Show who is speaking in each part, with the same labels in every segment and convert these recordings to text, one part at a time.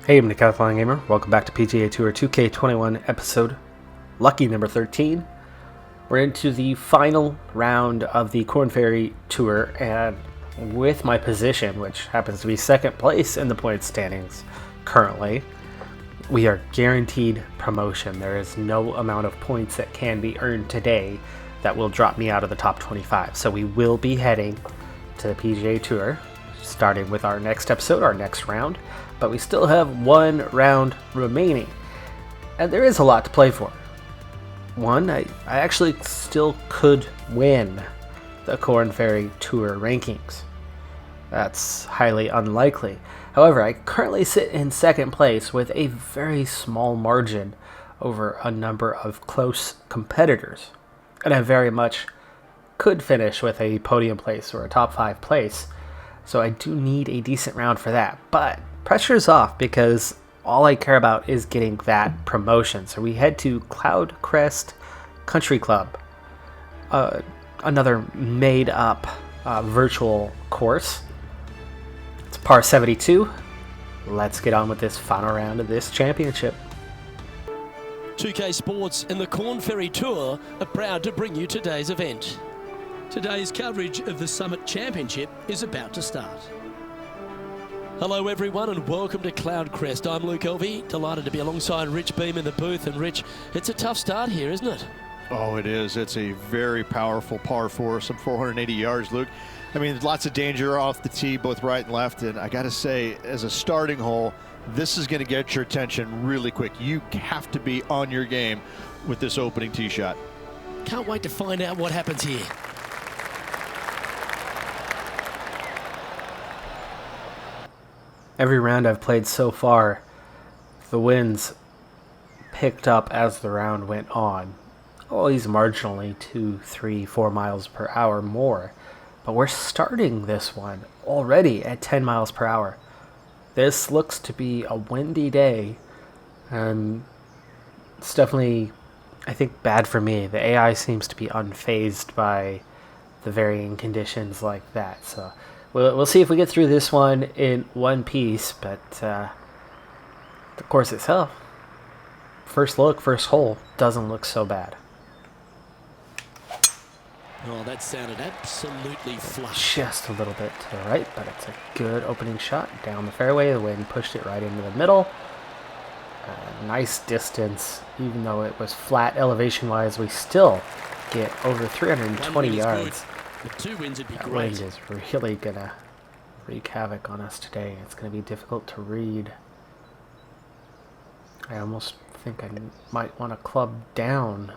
Speaker 1: Hey, I'm Decathlon Gamer. Welcome back to PGA Tour 2K21 episode lucky number 13. We're into the final round of the Korn Ferry Tour, and with my position, which happens to be second place in the point standings currently, we are guaranteed promotion. There is no amount of points that can be earned today that will drop me out of the top 25. So we will be heading to the PGA Tour, starting with our next episode, our next round. But we still have one round remaining, and there is a lot to play for. One, I actually still could win the Korn Ferry Tour rankings. That's highly unlikely. However, I currently sit in second place with a very small margin over a number of close competitors, and I very much could finish with a podium place or a top 5 place, so I do need a decent round for that. But pressure's off because all I care about is getting that promotion. So we head to Cloud Crest Country Club, another made-up virtual course. It's par 72. Let's get on with this final round of this championship.
Speaker 2: 2K Sports and the Korn Ferry Tour are proud to bring you today's event. Today's coverage of the Summit Championship is about to start. Hello everyone and welcome to Cloud Crest. I'm Luke Elvey, delighted to be alongside Rich Beam in the booth. And Rich, it's a tough start here, isn't it?
Speaker 3: Oh, it is. It's a very powerful par 4, some 480 yards, Luke. I mean, lots of danger off the tee, both right and left. And I got to say, as a starting hole, this is going to get your attention really quick. You have to be on your game with this opening tee shot.
Speaker 2: Can't wait to find out what happens here.
Speaker 1: Every round I've played so far, the winds picked up as the round went on. Always marginally 2, 3, 4 miles per hour more. But we're starting this one already at 10 miles per hour. This looks to be a windy day, and it's definitely, I think, bad for me. The AI seems to be unfazed by the varying conditions like that. So we'll see if we get through this one in one piece, but the course itself, first look, first hole, doesn't look so bad.
Speaker 2: Oh, that sounded absolutely flush.
Speaker 1: Just a little bit to the right, but it's a good opening shot down the fairway. The wind pushed it right into the middle. Nice distance, even though it was flat elevation-wise, we still get over 320 yards.
Speaker 2: With 2 wins, it'd be
Speaker 1: That
Speaker 2: great.
Speaker 1: wind is really gonna wreak havoc on us today. It's gonna be difficult to read. I almost think I might want to club down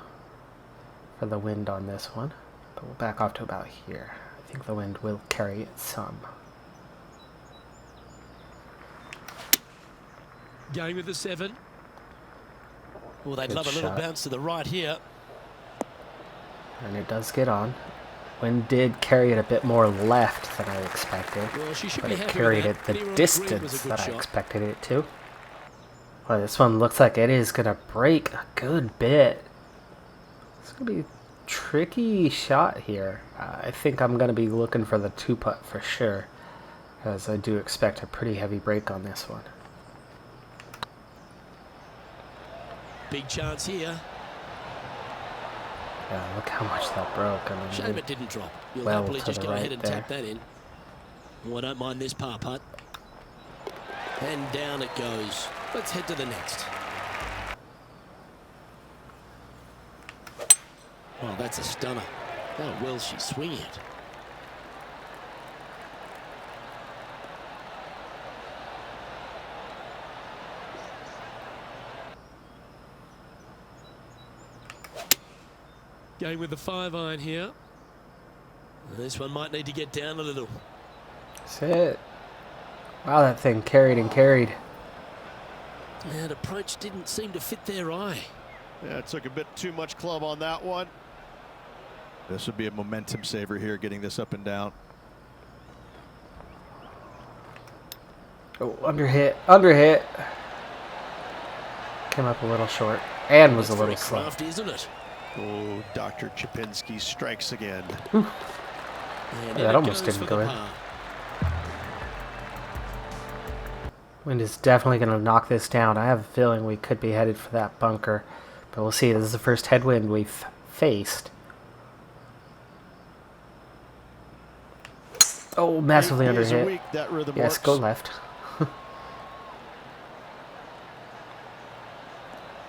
Speaker 1: for the wind on this one, but we'll back off to about here. I think the wind will carry it some.
Speaker 2: Going with the 7. Well, they'd
Speaker 1: Good
Speaker 2: love a little
Speaker 1: shot.
Speaker 2: bounce to the right here.
Speaker 1: And it does get on. Wind did carry it a bit more left than I expected,
Speaker 2: Well, she should
Speaker 1: but
Speaker 2: be
Speaker 1: it
Speaker 2: happy
Speaker 1: carried
Speaker 2: with
Speaker 1: it
Speaker 2: that.
Speaker 1: the
Speaker 2: Clear on the green was a
Speaker 1: distance
Speaker 2: good
Speaker 1: that I
Speaker 2: shot.
Speaker 1: expected it to. Well, this one looks like it is going to break a good bit. It's going to be a tricky shot here. I think I'm going to be looking for the 2-putt for sure, as I do expect a pretty heavy break on this one.
Speaker 2: Big chance here.
Speaker 1: Yeah, look how much that broke. I mean,
Speaker 2: Shame it didn't drop. You'll
Speaker 1: well
Speaker 2: happily
Speaker 1: to
Speaker 2: just
Speaker 1: the
Speaker 2: go
Speaker 1: right
Speaker 2: ahead and
Speaker 1: there.
Speaker 2: tap that in. Oh, I don't mind this par putt. And down it goes. Let's head to the next. Oh, that's a stunner. How well she's swinging it. Going with the 5-iron here. This one might need to get down a little.
Speaker 1: That's it. Wow, that thing carried and carried.
Speaker 2: And approach didn't seem to fit their eye.
Speaker 3: Yeah, it took a bit too much club on that one. This would be a momentum saver here, getting this up and down.
Speaker 1: Oh, underhit. Came up a little short and was a little
Speaker 2: That's very
Speaker 1: slow.
Speaker 2: crafty, isn't it?
Speaker 3: Oh, Dr. Chapinski strikes again.
Speaker 2: And
Speaker 1: Yeah, that
Speaker 2: in it
Speaker 1: almost
Speaker 2: goes
Speaker 1: didn't
Speaker 2: for
Speaker 1: go
Speaker 2: the
Speaker 1: in.
Speaker 2: par.
Speaker 1: Wind is definitely going to knock this down. I have a feeling we could be headed for that bunker. But we'll see. This is the first headwind we've faced. Oh, massively underhit. Yes, go left.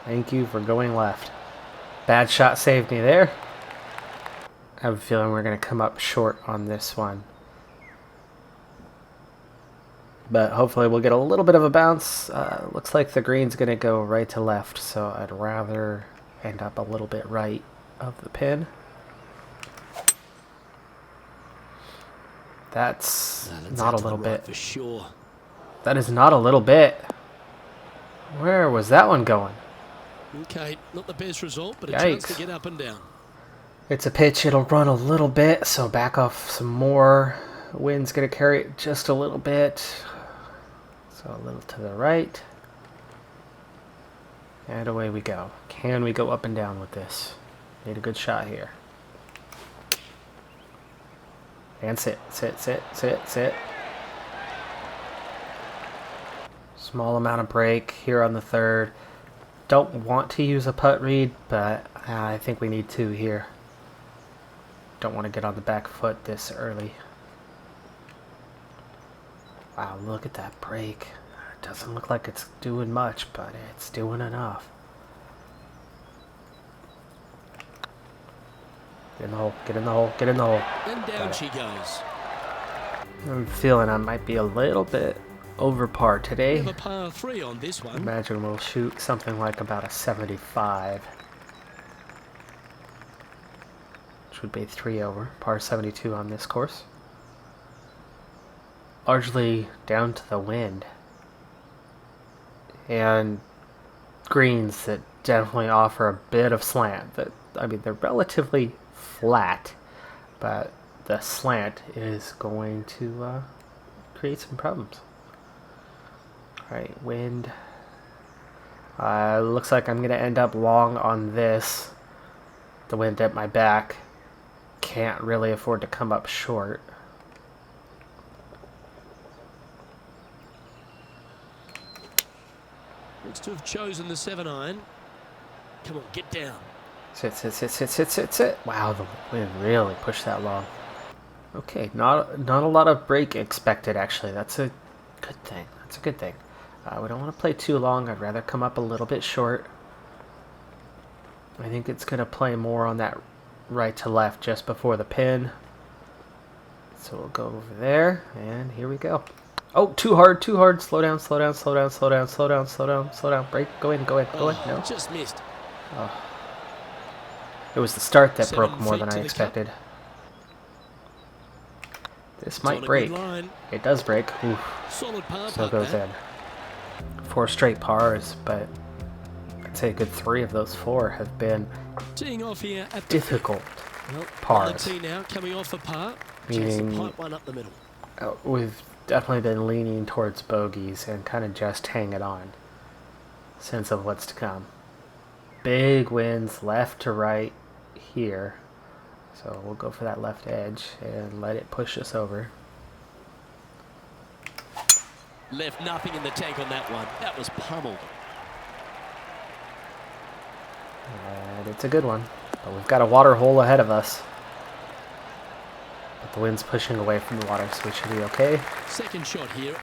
Speaker 1: Thank you for going left. Bad shot saved me there. I have a feeling we're going to come up short on this one. But hopefully we'll get a little bit of a bounce. Looks like the green's going to go right to left, so I'd rather end up a little bit right of the pin. That's not a little bit.
Speaker 2: For sure.
Speaker 1: That is not a little bit. Where was that one going?
Speaker 2: Okay, not the best result, but a
Speaker 1: Yikes.
Speaker 2: chance to get up and down.
Speaker 1: It's a pitch. It'll run a little bit, so back off some more. Wind's going to carry it just a little bit. So a little to the right. And away we go. Can we go up and down with this? Need a good shot here. And sit. Small amount of break here on the third. Don't want to use a putt read, but I think we need to here. Don't want to get on the back foot this early. Wow, look at that break. It doesn't look like it's doing much, but it's doing enough. Get in the hole, get in the hole, get in the hole.
Speaker 2: And down she goes.
Speaker 1: I'm feeling I might be a little bit over par today.
Speaker 2: We have a par 3 on this one.
Speaker 1: Imagine we'll shoot something like about a 75. Which would be 3 over. Par 72 on this course. Largely down to the wind. And greens that definitely offer a bit of slant. I mean, they're relatively flat, but the slant is going to create some problems. Alright, wind. Looks like I'm going to end up long on this. The wind at my back. Can't really afford to come up short.
Speaker 2: Looks to have chosen the 7-iron. Come on, get down.
Speaker 1: Sit. Wow, the wind really pushed that long. Okay, not a lot of break expected, actually. That's a good thing. That's a good thing. We don't want to play too long. I'd rather come up a little bit short. I think it's going to play more on that right to left just before the pin. So we'll go over there, and here we go. Oh, too hard. Slow down. Break, go in. No.
Speaker 2: Just missed.
Speaker 1: Oh. It was the start that
Speaker 2: 7
Speaker 1: broke more than
Speaker 2: feet
Speaker 1: I
Speaker 2: to the
Speaker 1: expected. This
Speaker 2: It's
Speaker 1: might
Speaker 2: on a
Speaker 1: break.
Speaker 2: good line.
Speaker 1: It does break. Oof.
Speaker 2: Solid par
Speaker 1: So
Speaker 2: putt
Speaker 1: goes
Speaker 2: there.
Speaker 1: in. 4 straight pars, but I'd say a good 3 of those 4 have been
Speaker 2: Teeing off here at the
Speaker 1: difficult
Speaker 2: well,
Speaker 1: pars.
Speaker 2: on the tee now, coming off a par.
Speaker 1: Meaning-
Speaker 2: Just a pipe one up the middle.
Speaker 1: We've definitely been leaning towards bogeys and kind of just hang it on. Sense of what's to come. Big winds left to right here. So we'll go for that left edge and let it push us over.
Speaker 2: Left nothing in the tank on that one. That was pummeled.
Speaker 1: And it's a good one. But we've got a water hole ahead of us. But the wind's pushing away from the water, so we should be okay.
Speaker 2: Second shot here.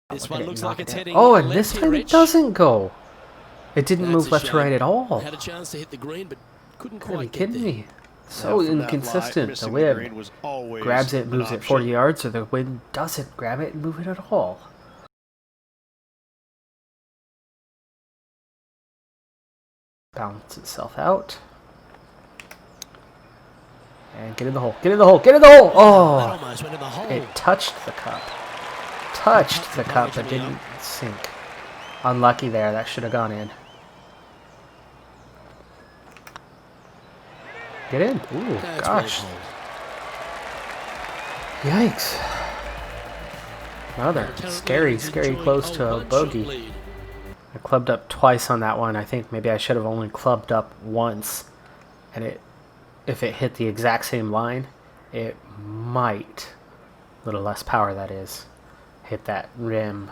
Speaker 2: This one looks like it's heading
Speaker 1: Oh, and
Speaker 2: left
Speaker 1: this
Speaker 2: here,
Speaker 1: time it
Speaker 2: Rich.
Speaker 1: doesn't go. It didn't
Speaker 2: That's
Speaker 1: move
Speaker 2: a
Speaker 1: left to
Speaker 2: shame.
Speaker 1: right at all.
Speaker 2: Had a chance to hit the green, but couldn't
Speaker 1: Are you
Speaker 2: quite get
Speaker 1: kidding
Speaker 2: there.
Speaker 1: me? So
Speaker 3: From that lie,
Speaker 1: inconsistent. The
Speaker 3: missing
Speaker 1: wind
Speaker 3: green was always
Speaker 1: grabs it,
Speaker 3: an
Speaker 1: moves it
Speaker 3: option.
Speaker 1: 40 yards, or the wind doesn't grab it and move it at all. Balance itself out. And get in the hole. Get in the hole. Get in the hole.
Speaker 2: That
Speaker 1: Oh!
Speaker 2: almost went in the hole.
Speaker 1: It touched the cup. Touched the cup, but didn't sink. Unlucky there. That should have gone in. Get in. Ooh,
Speaker 2: That's
Speaker 1: gosh.
Speaker 2: well
Speaker 1: Yikes. Another
Speaker 2: played.
Speaker 1: scary,
Speaker 2: Currently
Speaker 1: scary
Speaker 2: enjoying
Speaker 1: close
Speaker 2: a
Speaker 1: to a
Speaker 2: one-shot
Speaker 1: bogey.
Speaker 2: lead.
Speaker 1: I clubbed up twice on that one. I think maybe I should have only clubbed up once. And it if it hit the exact same line, it might, a little less power that is, hit that rim.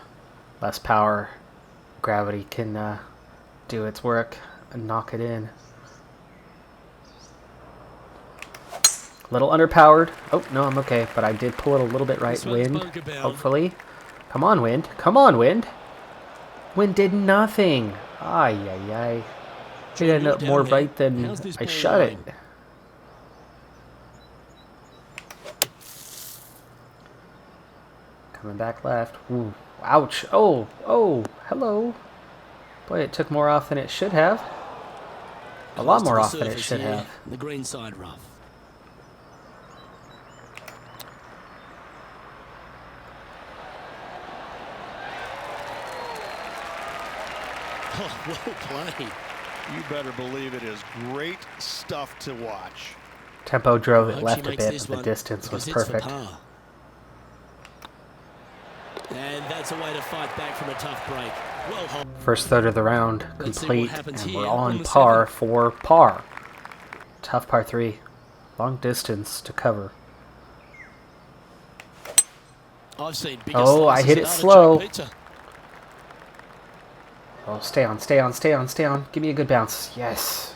Speaker 1: Less power, gravity can do its work and knock it in. A little underpowered. Oh, no, I'm okay, but I did pull it a little bit right. Wind, hopefully. Come on, wind. Come on, wind. Wind did nothing. Ay, ay, ay. It ended up more right than I shot it. Coming back left. Ooh, ouch. Oh, oh, hello. Boy, it took more off than it should have. A lot more off than it should have.
Speaker 2: The green side rough. Oh, well played.
Speaker 3: You better believe it is great stuff to watch.
Speaker 1: Tempo drove it left a bit, but the distance was perfect.
Speaker 2: And that's a way to fight back from a tough break. Well,
Speaker 1: first third of the round complete, and we're on par for par. Tough par 3. Long distance to cover.
Speaker 2: I've seen
Speaker 1: oh, I hit it slow. Oh, stay on, stay on, stay on, stay on. Give me a good bounce. Yes.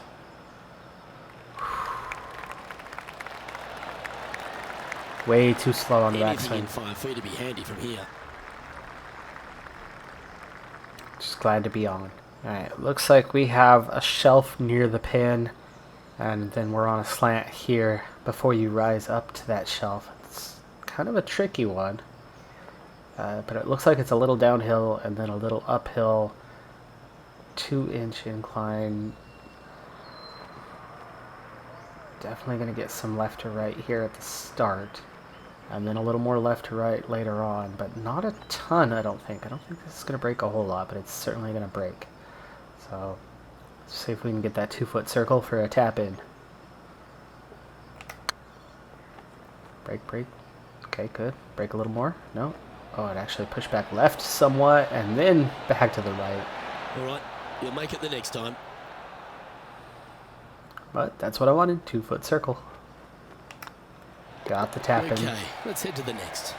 Speaker 1: Way too slow on the backswing.
Speaker 2: 5 feet to be handy from here.
Speaker 1: Just glad to be on. Alright, looks like we have a shelf near the pin, and then we're on a slant here before you rise up to that shelf. It's kind of a tricky one, but it looks like it's a little downhill and then a little uphill, 2-inch incline. Definitely going to get some left to right here at the start, and then a little more left to right later on, but not a ton, I don't think. I don't think this is going to break a whole lot, but it's certainly going to break. So, let's see if we can get that 2-foot circle for a tap in. Break, break. Okay, good. Break a little more. No. Oh, it actually pushed back left somewhat, and then back to the right.
Speaker 2: All right, you'll make it the next time.
Speaker 1: But that's what I wanted. 2-foot circle. Got the tap in.
Speaker 2: Okay, let's head to the next.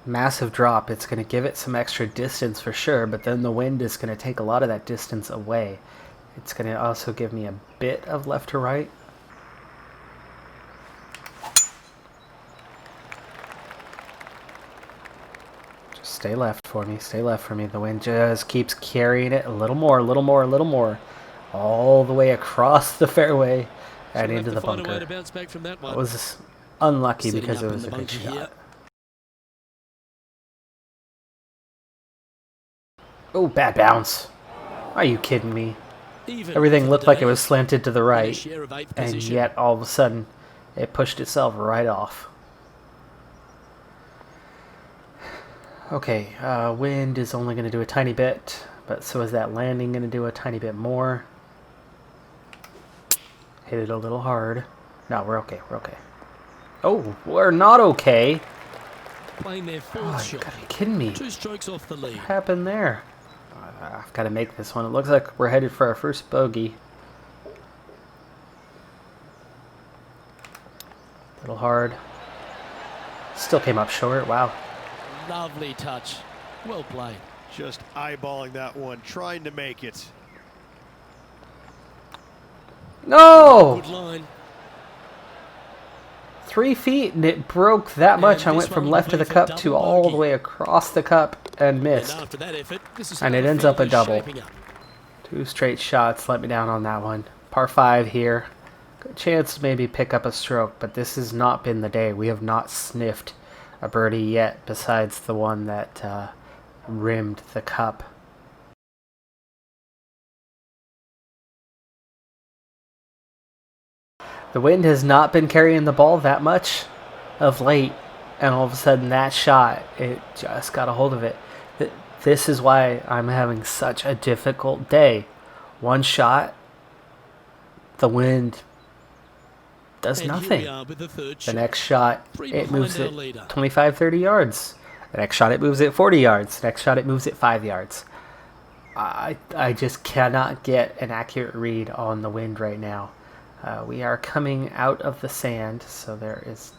Speaker 1: Massive drop. It's going to give it some extra distance for sure, but then the wind is going to take a lot of that distance away. It's going to also give me a bit of left to right. Just stay left for me. Stay left for me. The wind just keeps carrying it a little more, a little more, a little more. All the way across the fairway and into the bunker. That was unlucky because it was a good shot. Here. Oh, bad bounce. Are you kidding me? Everything looked like it was slanted to the right, and yet all of a sudden it pushed itself right off. Okay, wind is only going to do a tiny bit, but so is that landing going to do a tiny bit more. Hit it a little hard. No, we're okay. We're okay. Oh, we're not okay.
Speaker 2: Playing their fourth shot.
Speaker 1: You gotta be kidding me.
Speaker 2: 2 strokes off the lead.
Speaker 1: What happened there? I've got to make this one. It looks like we're headed for our first bogey. A little hard. Still came up short. Wow.
Speaker 2: Lovely touch. Well played.
Speaker 3: Just eyeballing that one, trying to make it.
Speaker 1: No!
Speaker 2: Good line.
Speaker 1: 3 feet and it broke that much. I went from left of the cup to all the way across the cup and missed.
Speaker 2: After that effort,
Speaker 1: and it ends up a double. 2 straight shots let me down on that one. Par 5 here. Good chance to maybe pick up a stroke, but this has not been the day. We have not sniffed a birdie yet besides the one that rimmed the cup. The wind has not been carrying the ball that much of late, and all of a sudden that shot, it just got a hold of it. This is why I'm having such a difficult day. One shot, the wind does nothing. The next shot, it moves it 25, 30 yards. The next shot, it moves it 40 yards. The next shot, it moves it 5 yards. I just cannot get an accurate read on the wind right now. We are coming out of the sand, so there is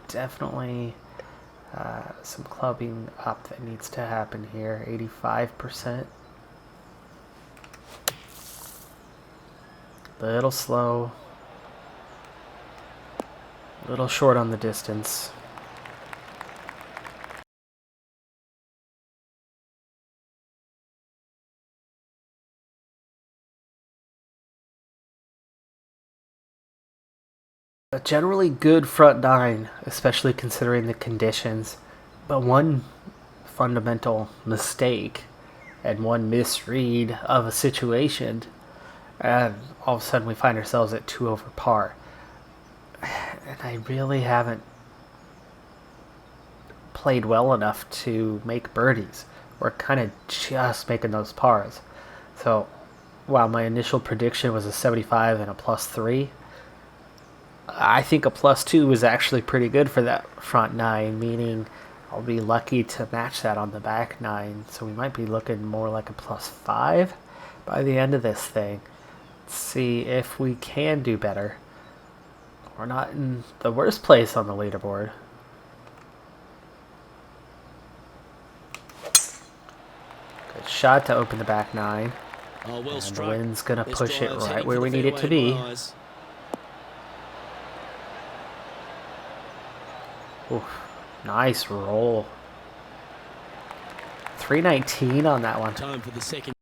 Speaker 1: definitely some clubbing up that needs to happen here. 85%. Little slow. Little short on the distance. A generally good front nine, especially considering the conditions, but one fundamental mistake and one misread of a situation, and all of a sudden we find ourselves at 2 over par. And I really haven't played well enough to make birdies. We're kind of just making those pars. So while my initial prediction was a 75 and a +3, I think a +2 is actually pretty good for that front nine, meaning I'll be lucky to match that on the back nine. So we might be looking more like a +5 by the end of this thing. Let's see if we can do better. We're not in the worst place on the leaderboard. Good shot to open the back nine.
Speaker 2: Oh, well
Speaker 1: And
Speaker 2: struck.
Speaker 1: the wind's going to
Speaker 2: This
Speaker 1: push it
Speaker 2: drive's
Speaker 1: right
Speaker 2: heading
Speaker 1: where
Speaker 2: for
Speaker 1: we
Speaker 2: the
Speaker 1: need it to
Speaker 2: fairway in
Speaker 1: be.
Speaker 2: my eyes.
Speaker 1: Oof, nice roll. 319 on that one.
Speaker 2: Time for the second.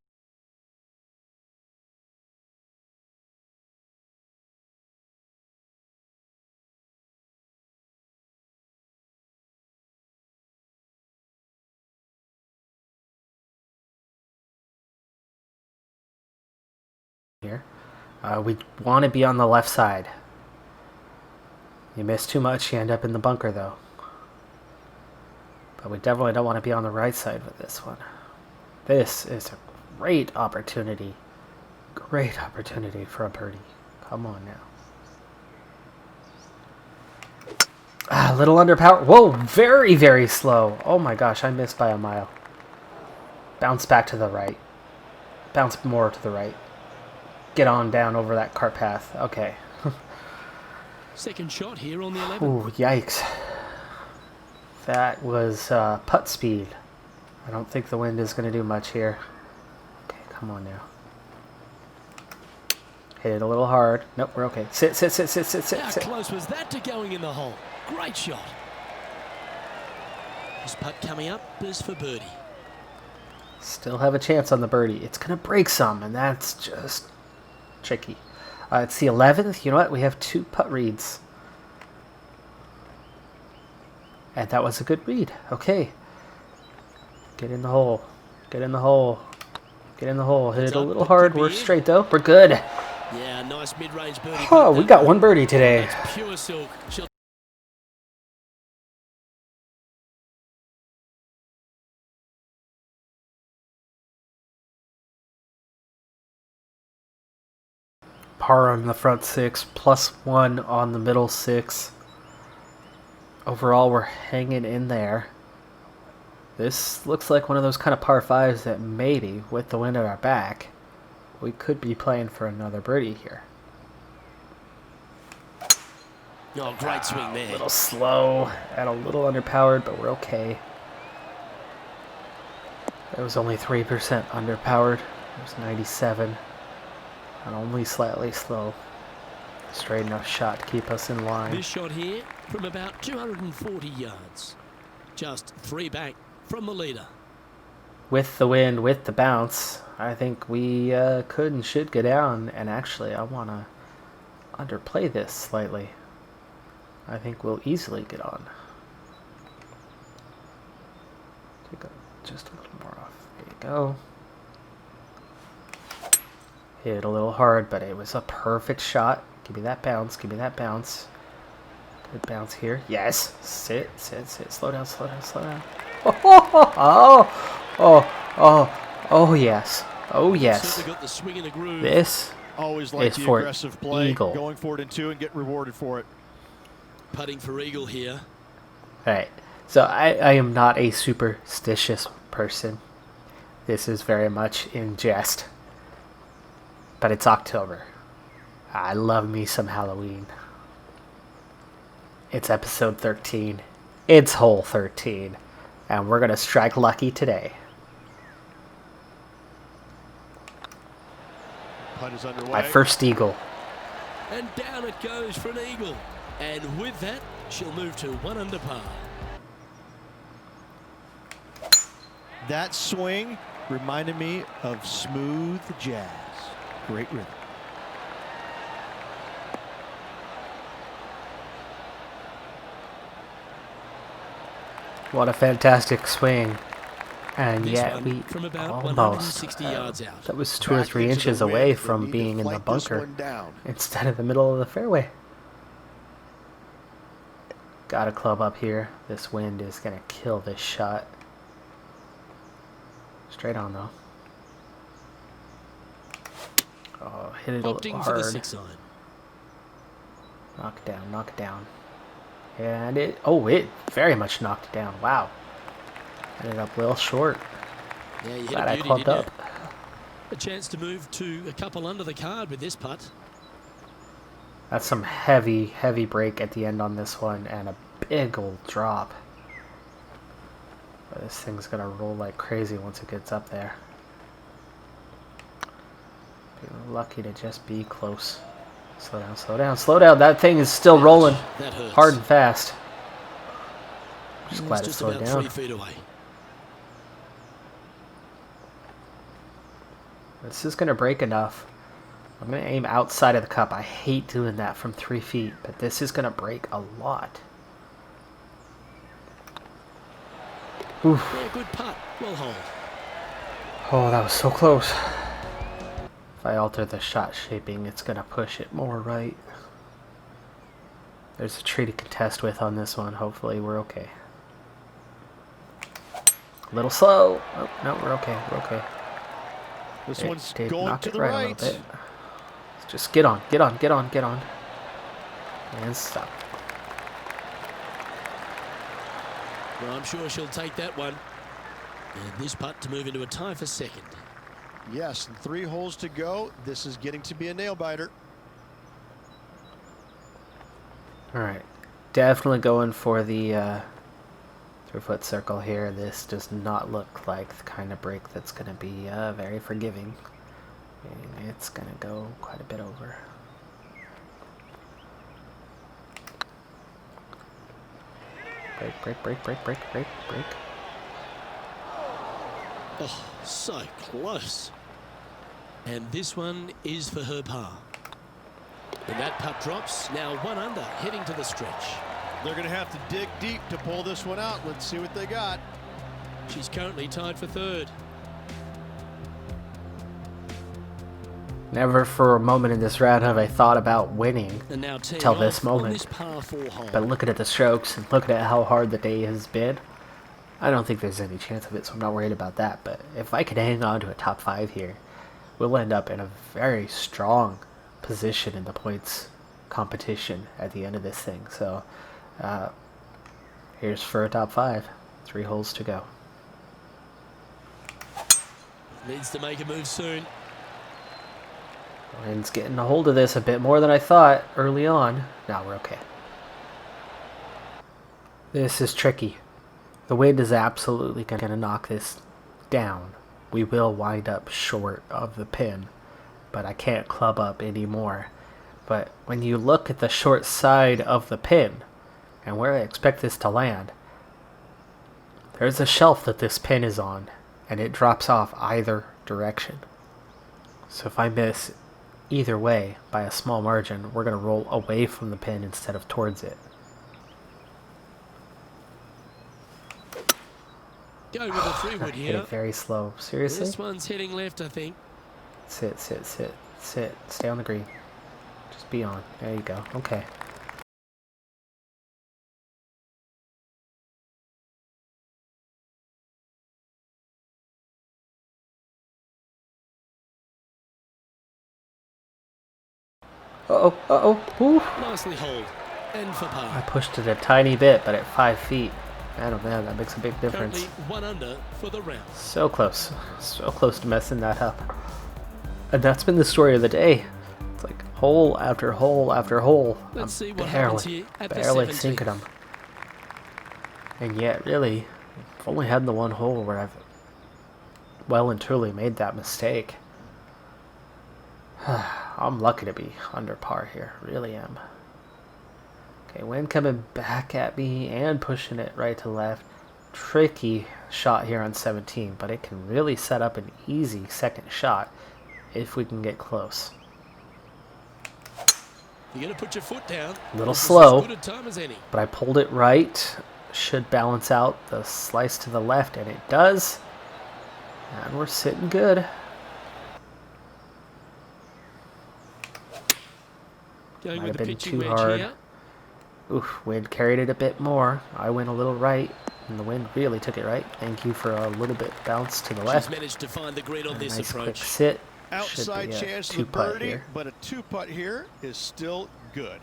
Speaker 1: Here. We want to be on the left side. You miss too much, you end up in the bunker though. But we definitely don't want to be on the right side with this one. This is a great opportunity. Great opportunity for a birdie. Come on now. A little underpowered. Whoa, very, very slow. Oh my gosh, I missed by a mile. Bounce back to the right. Bounce more to the right. Get on down over that cart path. Okay.
Speaker 2: Second shot here on the 11th.
Speaker 1: Ooh, yikes. That was putt speed. I don't think the wind is going to do much here. Okay, come on now. Hit it a little hard. Nope, we're okay. Sit, sit, sit, sit, sit, sit,
Speaker 2: How
Speaker 1: sit.
Speaker 2: close was that to going in the hole? Great shot. This putt coming up is for birdie.
Speaker 1: Still have a chance on the birdie. It's going to break some, and that's just tricky. It's the 11th. You know what? We have 2 putt reads. And that was a good read. Okay. Get in the hole. Get in the hole. Get in the hole. Hit it a little hard. We're straight, though. We're good.
Speaker 2: Yeah, nice mid-range birdie.
Speaker 1: Oh, we got 1 birdie today.
Speaker 2: That's pure silk. She'll
Speaker 1: Par on the front 6, +1 on the middle 6. Overall, we're hanging in there. This looks like one of those kind of par 5s that maybe, with the wind at our back, we could be playing for another birdie here.
Speaker 2: Oh, great swing
Speaker 1: A
Speaker 2: there.
Speaker 1: little slow and a little underpowered, but we're okay. It was only 3% underpowered. It was 97. And only slightly slow. Straight enough shot to keep us in line.
Speaker 2: This shot here from about 240 yards. Just 3 back from the leader.
Speaker 1: With the wind, with the bounce, I think we could and should go down. And actually, I want to underplay this slightly. I think we'll easily get on. Take just a little more off. There you go. Hit a little hard, but it was a perfect shot. Give me that bounce. Give me that bounce. Good bounce here. Yes. Sit, sit, sit. Slow down, slow down, slow down. Oh, yes. Oh, yes.
Speaker 2: Certainly got the swing in the groove.
Speaker 1: This
Speaker 3: Always like
Speaker 1: is
Speaker 3: the
Speaker 1: for
Speaker 3: aggressive play,
Speaker 1: eagle.
Speaker 3: going for it in 2 and get rewarded for it.
Speaker 2: Putting for eagle here.
Speaker 1: Alright, so I am not a superstitious person. This is very much in jest. But it's October. I love me some Halloween. It's episode 13. It's hole 13. And we're going to strike lucky today.
Speaker 3: Putt is underway.
Speaker 1: My first eagle.
Speaker 2: And down it goes for an eagle. And with that, she'll move to 1 under par.
Speaker 3: That swing reminded me of smooth jazz. Great rhythm.
Speaker 1: What a fantastic swing. And
Speaker 2: This
Speaker 1: yet
Speaker 2: one
Speaker 1: we
Speaker 2: from about
Speaker 1: almost,
Speaker 2: 160 yards out.
Speaker 1: that was 2 or 3 inches away from being in the bunker instead of the middle of the fairway. Got a club up here. This wind is going to kill this shot. Straight on though. Oh, hit it a little
Speaker 2: Opting for the
Speaker 1: hard.
Speaker 2: 6 iron.
Speaker 1: Knock it down, knock it down. And it very much knocked it down. Wow. Ended up a little short.
Speaker 2: Yeah, you hit
Speaker 1: Glad
Speaker 2: a
Speaker 1: I
Speaker 2: beauty,
Speaker 1: clubbed
Speaker 2: didn't
Speaker 1: up.
Speaker 2: you? A chance to move to a couple under the card with this putt.
Speaker 1: That's some heavy, heavy break at the end on this one, and a big old drop. But this thing's gonna roll like crazy once it gets up there. Be lucky to just be close. Slow down, slow down, slow down. That thing is still rolling
Speaker 2: That hurts.
Speaker 1: hard and fast. Just glad it
Speaker 2: just
Speaker 1: slowed
Speaker 2: about
Speaker 1: down.
Speaker 2: 3 feet away.
Speaker 1: This is gonna break enough. I'm gonna aim outside of the cup. I hate doing that from 3 feet, but this is gonna break a lot. Oof.
Speaker 2: Yeah, good putt. Well hold.
Speaker 1: Oh, that was so close. If I alter the shot shaping, it's gonna push it more right. There's a tree to contest with on this one. Hopefully we're okay. A little slow. Oh, no, we're okay. We're okay.
Speaker 3: This
Speaker 1: It
Speaker 3: one's
Speaker 1: did
Speaker 3: going
Speaker 1: knock
Speaker 3: to
Speaker 1: it
Speaker 3: the
Speaker 1: right a
Speaker 3: right.
Speaker 1: little bit. Just get on, get on, get on, get on. And stop.
Speaker 2: Well, I'm sure she'll take that one. And this putt to move into a tie for second.
Speaker 3: Yes, and 3 holes to go. This is getting to be a nail biter.
Speaker 1: Alright. Definitely going for the 3-foot circle here. This does not look like the kind of break that's going to be very forgiving. And it's going to go quite a bit over. Break, break, break, break, break, break, break.
Speaker 2: Oh, so close. And this one is for her par. And that putt drops. Now 1 under, heading to the stretch.
Speaker 3: They're going to have to dig deep to pull this one out. Let's see what they got.
Speaker 2: She's currently tied for third.
Speaker 1: Never for a moment in this round have I thought about winning
Speaker 2: And now teeing
Speaker 1: till this
Speaker 2: off on
Speaker 1: moment.
Speaker 2: this par 4 hole.
Speaker 1: But looking at the strokes and looking at how hard the day has been, I don't think there's any chance of it, so I'm not worried about that. But if I could hang on to a top 5 here, we'll end up in a very strong position in the points competition at the end of this thing. So here's for a top 5. 3 holes to go.
Speaker 2: Needs to make a move soon.
Speaker 1: Wind's getting a hold of this a bit more than I thought early on. Now we're okay. This is tricky. The wind is absolutely going to knock this down. We will wind up short of the pin, but I can't club up anymore. But when you look at the short side of the pin and where I expect this to land, there's a shelf that this pin is on, and it drops off either direction. So if I miss either way by a small margin, we're going to roll away from the pin instead of towards it.
Speaker 2: Go with a 3-wood
Speaker 1: Hit
Speaker 2: here.
Speaker 1: it very slow. Seriously?
Speaker 2: This one's heading left, I think.
Speaker 1: Sit, sit, sit, sit. Stay on the green. Just be on. There you go. Okay. Uh-oh, uh-oh. Ooh.
Speaker 2: Nicely holed. And for
Speaker 1: I
Speaker 2: par.
Speaker 1: pushed it a tiny bit, but at 5 feet. Man, oh man, that makes a big difference.
Speaker 2: Currently 1 under for the round.
Speaker 1: So close. So close to messing that up. And that's been the story of the day. It's like, Hole after hole after hole.
Speaker 2: Let's see
Speaker 1: I'm
Speaker 2: what happens here at the
Speaker 1: barely
Speaker 2: 17th.
Speaker 1: sinking them. And yet, really, I've only had the one hole where I've well and truly made that mistake. I'm lucky to be under par here. Really am. Okay, wind coming back at me and pushing it right to left. Tricky shot here on 17, but it can really set up an easy second shot if we can get close.
Speaker 2: You're going to put your foot down.
Speaker 1: A little
Speaker 2: This is
Speaker 1: slow,
Speaker 2: as good a time as any.
Speaker 1: but I pulled it right. Should balance out the slice to the left, and it does. And we're sitting good.
Speaker 2: Going
Speaker 1: Might
Speaker 2: with
Speaker 1: have
Speaker 2: the
Speaker 1: been
Speaker 2: pitching
Speaker 1: too
Speaker 2: wedge
Speaker 1: hard.
Speaker 2: here.
Speaker 1: Oof, wind carried it a bit more. I went a little right, and the wind really took it right. Thank you for a little bit bounce to the
Speaker 2: She's
Speaker 1: left.
Speaker 2: managed to find the green on
Speaker 1: A
Speaker 2: this
Speaker 1: nice quick
Speaker 2: approach.
Speaker 1: sit.
Speaker 3: Outside
Speaker 1: Should be a
Speaker 3: chance of the
Speaker 1: two-putt
Speaker 3: birdie,
Speaker 1: here.
Speaker 3: but a two-putt here is still good.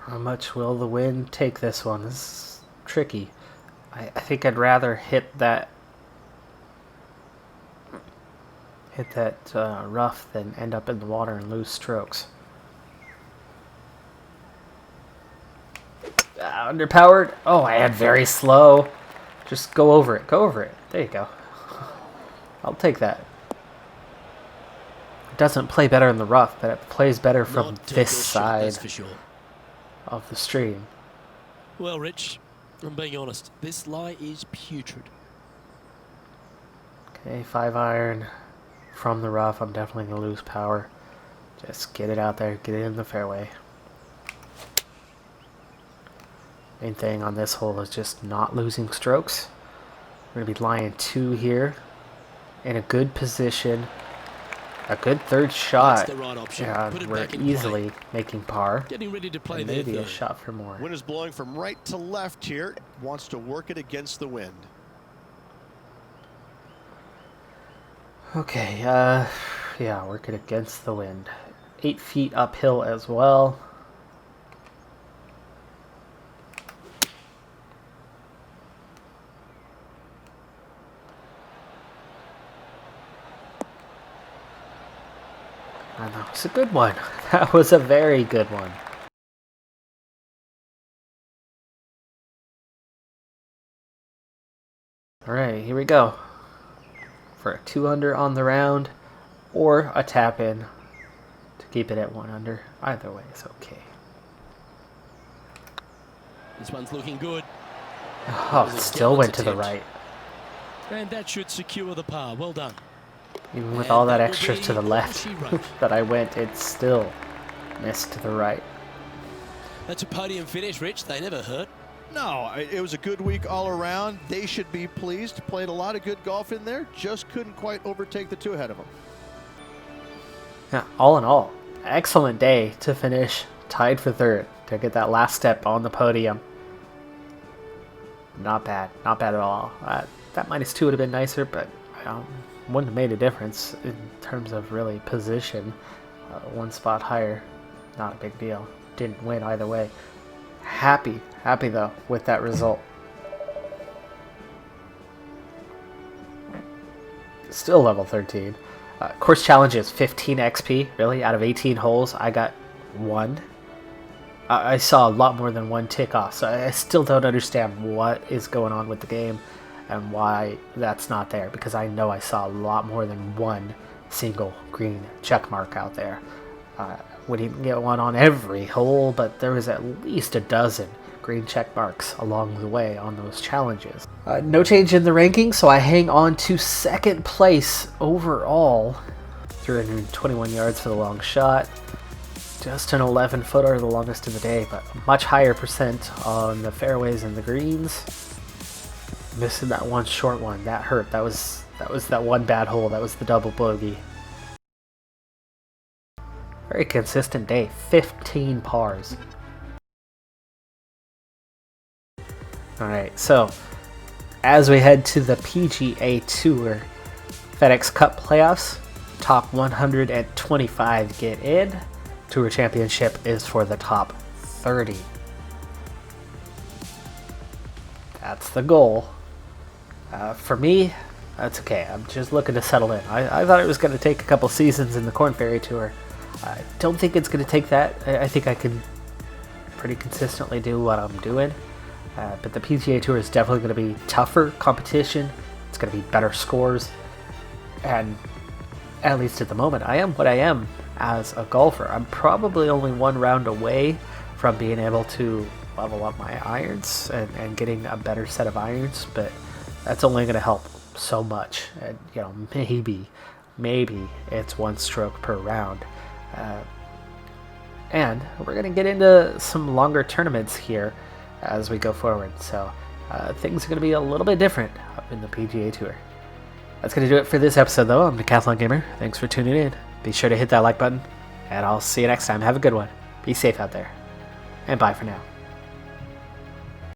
Speaker 1: How much will the wind take this one? This is tricky. I think I'd rather hit that rough than end up in the water and lose strokes. Underpowered. Oh, and very slow. Just go over it. Go over it. There you go. I'll take that. It doesn't play better in the rough, but it plays better from
Speaker 2: Not
Speaker 1: this
Speaker 2: typical shot,
Speaker 1: side
Speaker 2: that's for sure.
Speaker 1: of the stream.
Speaker 2: Well, Rich, I'm being honest. This lie is putrid.
Speaker 1: Okay, 5-iron from the rough. I'm definitely going to lose power. Just get it out there. Get it in the fairway. Main thing on this hole is just not losing strokes. We're going to be lying 2 here. In a good position. A good third shot.
Speaker 2: That's the right option.
Speaker 1: Yeah,
Speaker 2: Put it
Speaker 1: we're
Speaker 2: back in
Speaker 1: easily making par.
Speaker 2: Getting ready to play
Speaker 1: And
Speaker 2: there
Speaker 1: maybe a
Speaker 2: third.
Speaker 1: shot for more.
Speaker 3: Wind is blowing from right to left here. Wants to work it against the wind.
Speaker 1: Okay, yeah, work it against the wind. 8 feet uphill as well. I know, it's a good one. That was a very good one. Alright, here we go. For a 2-under on the round, or a tap in to keep it at 1 under. Either way is okay.
Speaker 2: This one's looking good.
Speaker 1: Oh,
Speaker 2: was
Speaker 1: it
Speaker 2: a
Speaker 1: still went
Speaker 2: gallant
Speaker 1: to the
Speaker 2: attempt.
Speaker 1: right.
Speaker 2: And that should secure the par. Well done.
Speaker 1: Even with
Speaker 2: And
Speaker 1: all that
Speaker 2: that will
Speaker 1: extra
Speaker 2: be
Speaker 1: to the
Speaker 2: all
Speaker 1: left
Speaker 2: she wrote.
Speaker 1: that I went, it still missed to the right.
Speaker 2: That's a podium finish, Rich. They never hurt.
Speaker 3: No, it was a good week all around. They should be pleased. Played a lot of good golf in there. Just couldn't quite overtake the 2 ahead of them.
Speaker 1: Yeah, all in all, excellent day to finish tied for 3rd, to get that last step on the podium. Not bad at all. That -2 would have been nicer, but wouldn't have made a difference in terms of really position. 1 spot higher, not a big deal. Didn't win either way. Happy though with that result. Still level 13. Course challenge is 15 XP. Really, out of 18 holes, I got 1. I saw a lot more than 1 tick off, so I still don't understand what is going on with the game and why that's not there, because I know I saw a lot more than 1 single green check mark out there. We didn't get 1 on every hole, but there was at least a dozen green check marks along the way on those challenges. No change in the ranking, so I hang on to 2nd place overall. 321 yards for the long shot. Just an 11-footer, the longest of the day, but much higher percent on the fairways and the greens. Missing that 1 short one, that hurt. That was that 1 bad hole. That was the double bogey. Very consistent day. 15 pars. Alright, so as we head to the PGA Tour FedEx Cup playoffs, top 125 get in. Tour Championship is for the top 30. That's the goal. For me, that's okay. I'm just looking to settle in. I thought it was going to take a couple seasons in the Korn Ferry Tour. I don't think it's going to take that. I think I can pretty consistently do what I'm doing. But the PGA Tour is definitely going to be tougher competition. It's going to be better scores. And at least at the moment, I am what I am as a golfer. I'm probably only one round away from being able to level up my irons and getting a better set of irons. But that's only going to help so much. And, maybe it's one stroke per round. And we're going to get into some longer tournaments here as we go forward. So things are going to be a little bit different up in the PGA Tour. That's going to do it for this episode, though. I'm Decathlon Gamer. Thanks for tuning in. Be sure to hit that like button, and I'll see you next time. Have a good one. Be safe out there, and bye for now.